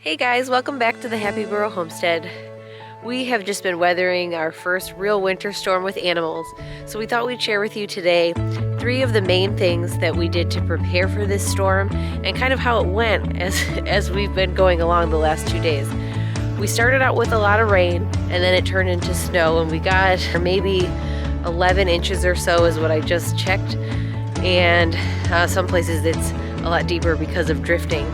Hey guys, welcome back to the Happy Burrow Homestead. We have just been weathering our first real winter storm with animals, so we thought we'd share with you today 3 of the main things that we did to prepare for this storm and kind of how it went as we've been going along the last 2 days. We started out with a lot of rain and then it turned into snow, and we got maybe 11 inches or so is what I just checked, and some places it's a lot deeper because of drifting.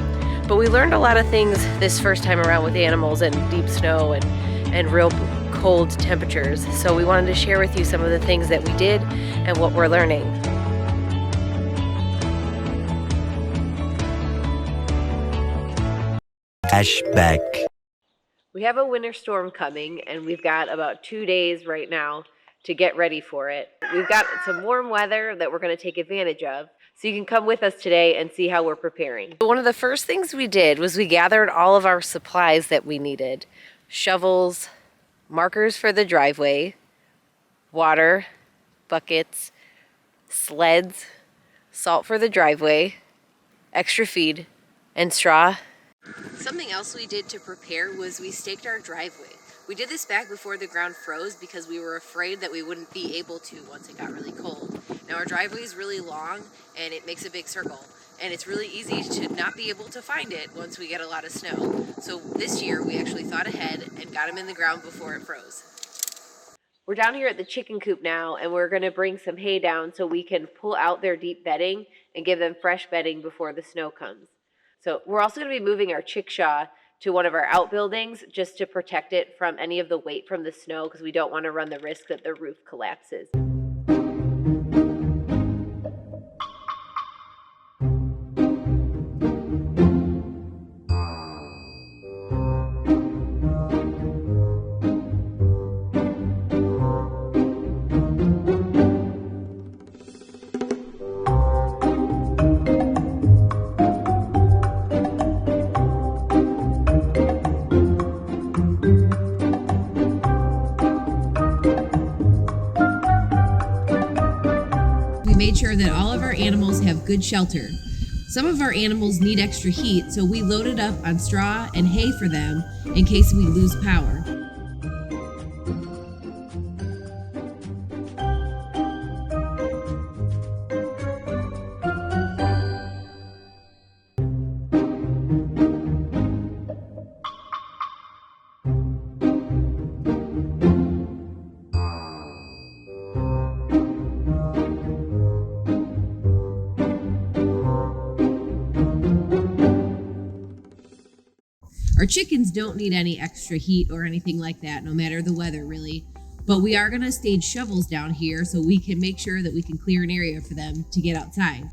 But we learned a lot of things this first time around with animals and deep snow and real cold temperatures. So we wanted to share with you some of the things that we did and what we're learning. Flashback. We have a winter storm coming, and we've got about 2 days right now to get ready for it. We've got some warm weather that we're going to take advantage of. So you can come with us today and see how we're preparing. One of the first things we did was we gathered all of our supplies that we needed. Shovels, markers for the driveway, water, buckets, sleds, salt for the driveway, extra feed, and straw. Something else we did to prepare was we staked our driveway. We did this back before the ground froze because we were afraid that we wouldn't be able to once it got really cold. Now our driveway is really long and it makes a big circle, and it's really easy to not be able to find it once we get a lot of snow. So this year we actually thought ahead and got them in the ground before it froze. We're down here at the chicken coop now, and we're going to bring some hay down so we can pull out their deep bedding and give them fresh bedding before the snow comes. So we're also going to be moving our chickshaw to one of our outbuildings just to protect it from any of the weight from the snow, because we don't want to run the risk that the roof collapses. We made sure that all of our animals have good shelter. Some of our animals need extra heat, so we loaded up on straw and hay for them in case we lose power. Our chickens don't need any extra heat or anything like that, no matter the weather really. But we are gonna stage shovels down here so we can make sure that we can clear an area for them to get outside.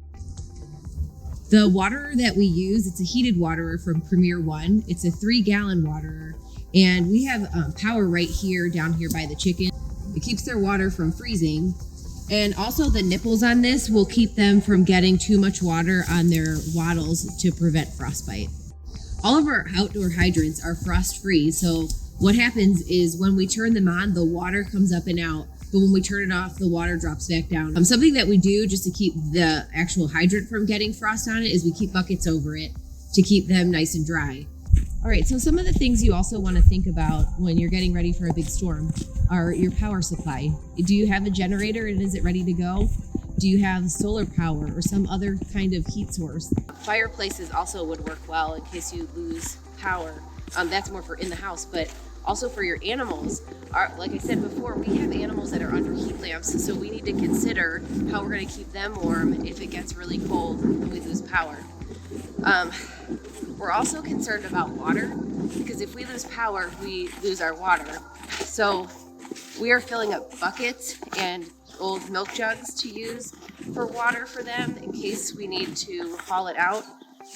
The waterer that we use, it's a heated waterer from Premier One. It's a 3-gallon waterer, and we have power right here, down here by the chicken. It keeps their water from freezing. And also the nipples on this will keep them from getting too much water on their wattles to prevent frostbite. All of our outdoor hydrants are frost-free, so what happens is when we turn them on, the water comes up and out, but when we turn it off, the water drops back down. Something that we do just to keep the actual hydrant from getting frost on it is we keep buckets over it to keep them nice and dry. All right, so some of the things you also want to think about when you're getting ready for a big storm are your power supply. Do you have a generator and is it ready to go? Do you have solar power or some other kind of heat source? Fireplaces also would work well in case you lose power. That's more for in the house, but also for your animals. Like I said before, we have animals that are under heat lamps, so we need to consider how we're going to keep them warm if it gets really cold and we lose power. We're also concerned about water, because if we lose power, we lose our water. So we are filling up buckets and old milk jugs to use for water for them in case we need to haul it out.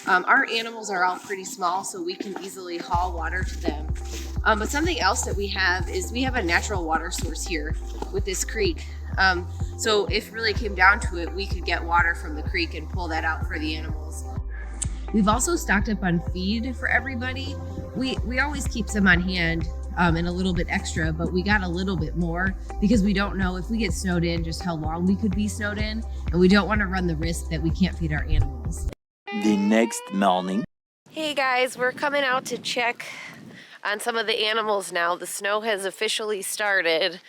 Our animals are all pretty small, so we can easily haul water to them. But something else that we have is we have a natural water source here with this creek. So if it really came down to it, we could get water from the creek and pull that out for the animals. We've also stocked up on feed for everybody. We always keep some on hand and a little bit extra, but we got a little bit more because we don't know if we get snowed in just how long we could be snowed in, and we don't want to run the risk that we can't feed our animals. The next morning. Hey guys, we're coming out to check on some of the animals now. The snow has officially started.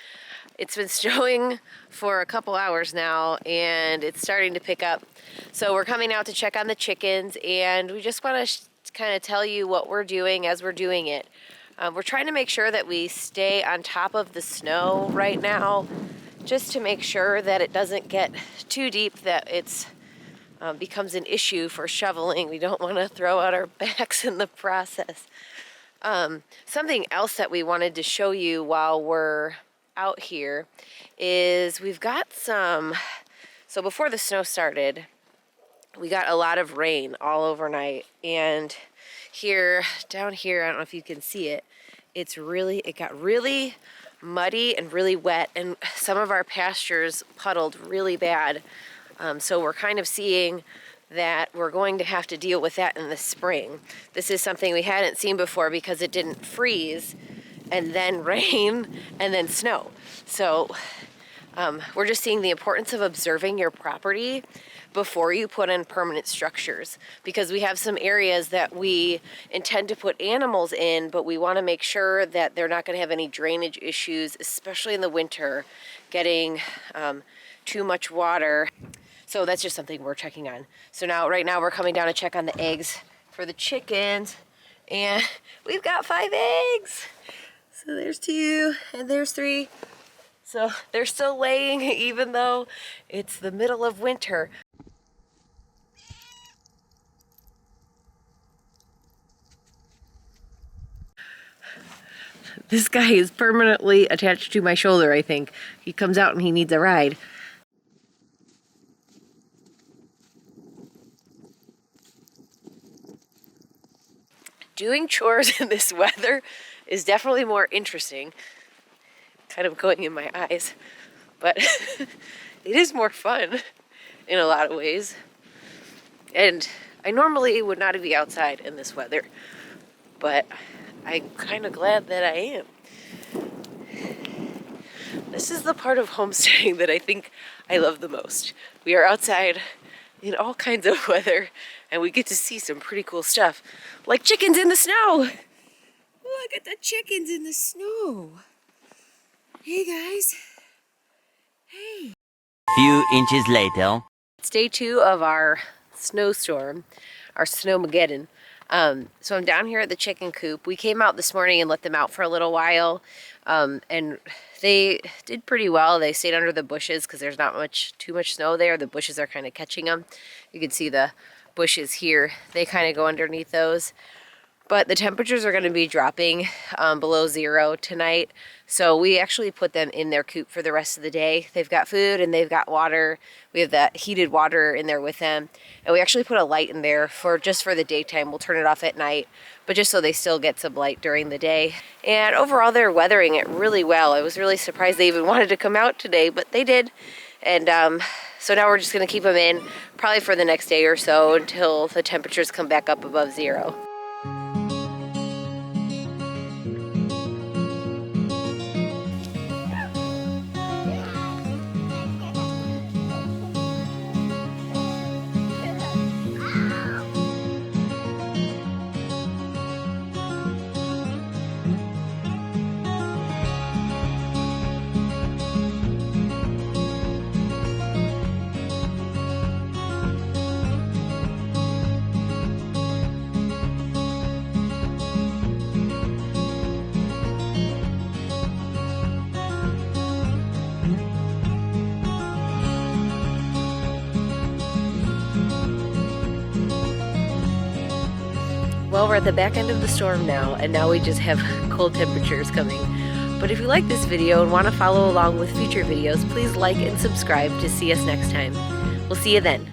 It's been snowing for a couple hours now and it's starting to pick up. So we're coming out to check on the chickens, and we just want to kind of tell you what we're doing as we're doing it. We're trying to make sure that we stay on top of the snow right now, just to make sure that it doesn't get too deep that it's becomes an issue for shoveling. We don't want to throw out our backs in the process. Something else that we wanted to show you while we're out here is we've got some, so before the snow started, we got a lot of rain all overnight, and down here, I don't know if you can see it, it got really muddy and really wet, and some of our pastures puddled really bad. So we're kind of seeing that we're going to have to deal with that in the spring. This is something we hadn't seen before because it didn't freeze and then rain and then snow. So we're just seeing the importance of observing your property before you put in permanent structures, because we have some areas that we intend to put animals in, but we want to make sure that they're not going to have any drainage issues, especially in the winter, getting too much water. So that's just something we're checking on. So right now we're coming down to check on the eggs for the chickens, and we've got 5 eggs. So there's 2 and there's 3. So they're still laying even though it's the middle of winter. This guy is permanently attached to my shoulder, I think. He comes out and he needs a ride. Doing chores in this weather is definitely more interesting. Kind of going in my eyes, but it is more fun in a lot of ways. And I normally would not be outside in this weather, but I'm kind of glad that I am. This is the part of homesteading that I think I love the most. We are outside in all kinds of weather, and we get to see some pretty cool stuff, like chickens in the snow. Look at the chickens in the snow. Hey guys. Hey. Few inches later. It's day 2 of our snowstorm, our snowmageddon. So I'm down here at the chicken coop. We came out this morning and let them out for a little while, and they did pretty well. They stayed under the bushes because there's not too much snow there. The bushes are kind of catching them. You can see the bushes here. They kind of go underneath those. But the temperatures are going to be dropping below 0 tonight. So we actually put them in their coop for the rest of the day. They've got food and they've got water. We have that heated water in there with them. And we actually put a light in there just for the daytime. We'll turn it off at night, but just so they still get some light during the day. And overall, they're weathering it really well. I was really surprised they even wanted to come out today, but they did. And so now we're just going to keep them in probably for the next day or so until the temperatures come back up above 0. Well, we're at the back end of the storm now, and now we just have cold temperatures coming. But if you like this video and want to follow along with future videos, please like and subscribe to see us next time. We'll see you then.